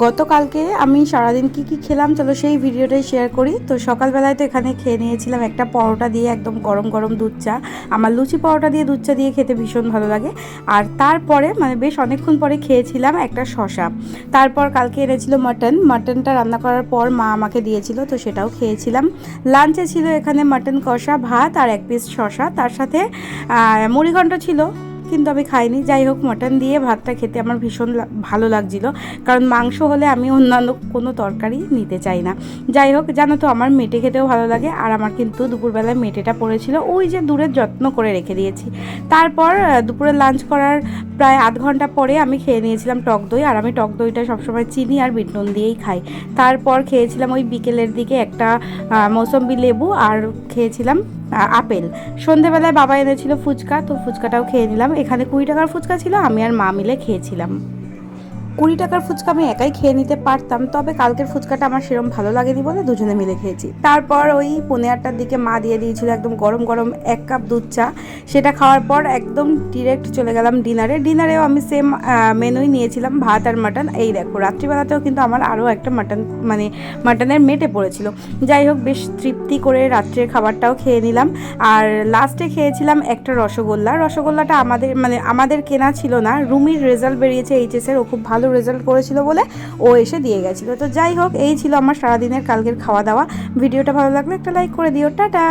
গতকালকে আমি সারাদিন কি খেলাম চলো সেই ভিডিওটাই শেয়ার করি। তো সকালবেলায় তো এখানে খেয়ে নিয়েছিলাম একটা পরোটা দিয়ে, একদম গরম গরম দুধ চা। আমার লুচি পরোটা দিয়ে দুধ চা দিয়ে খেতে ভীষণ ভালো লাগে। আর তারপরে মানে বেশ অনেকক্ষণ পরে খেয়েছিলাম একটা শশা। তারপর কালকে এনেছিল মাটনটা রান্না করার পর মা আমাকে দিয়েছিল, তো সেটাও খেয়েছিলাম। লাঞ্চে ছিল এখানে মাটন কষা, ভাত আর এক পিস শশা, তার সাথে মুড়িঘণ্ট ছিল, কিন্তু আমি খাইনি। যাই হোক, মাটন দিয়ে ভাতটা খেতে আমার ভীষণ ভালো লাগছিল, কারণ মাংস হলে আমি অন্যান্য কোনো তরকারি নিতে চাই না। যাই হোক, জানো তো আমার মেটে খেতেও ভালো লাগে, আর আমার কিন্তু দুপুরবেলায় মেটেটা পড়েছিল, ওই যে দূরের যত্ন করে রেখে দিয়েছি। তারপর দুপুরে লাঞ্চ করার প্রায় আধ ঘন্টা পরে আমি খেয়ে নিয়েছিলাম টক দই, আর আমি টক দইটা সবসময় চিনি আর বিট নুন দিয়েই খাই। তারপর খেয়েছিলাম ওই বিকেলের দিকে একটা মৌসম্বি লেবু, আর খেয়েছিলাম আপেল। সন্ধেবেলায় বাবা এনেছিল ফুচকা, তো ফুচকাটাও খেয়ে নিলাম। এখানে 20 টাকার ফুচকা ছিল, আমি আর মা মিলে খেয়েছিলাম। 20 টাকার ফুচকা আমি একাই খেয়ে নিতে পারতাম, তবে কালকের ফুচকাটা আমার সেরকম ভালো লাগেনি বলে দুজনে মিলে খেয়েছি। তারপর ওই 8:30টার দিকে মা দিয়ে দিয়েছিল একদম গরম গরম 1 কাপ দুধ চা। সেটা খাওয়ার পর একদম ডিরেক্ট চলে গেলাম ডিনারেও আমি সেম মেনুই নিয়েছিলাম, ভাত আর মাটন। এই দেখো, রাত্রিবেলাতেও কিন্তু আমার আরও একটা মাটনের মেটে পড়েছিল। যাই হোক, বেশ তৃপ্তি করে রাত্রের খাবারটাও খেয়ে নিলাম। আর লাস্টে খেয়েছিলাম একটা রসগোল্লাটা আমাদের কেনা ছিল না, রুমির রেজাল্ট বেরিয়েছে এইচএসের, ও খুব ভালো রেজাল্ট করেছিল বলে ও এসে দিয়ে গেছিলো। তো যাই হোক, এই ছিল আমার সারাদিনের কালকের খাওয়া দাওয়া। ভিডিওটা ভালো লাগলে একটা লাইক করে দিও। টাটা।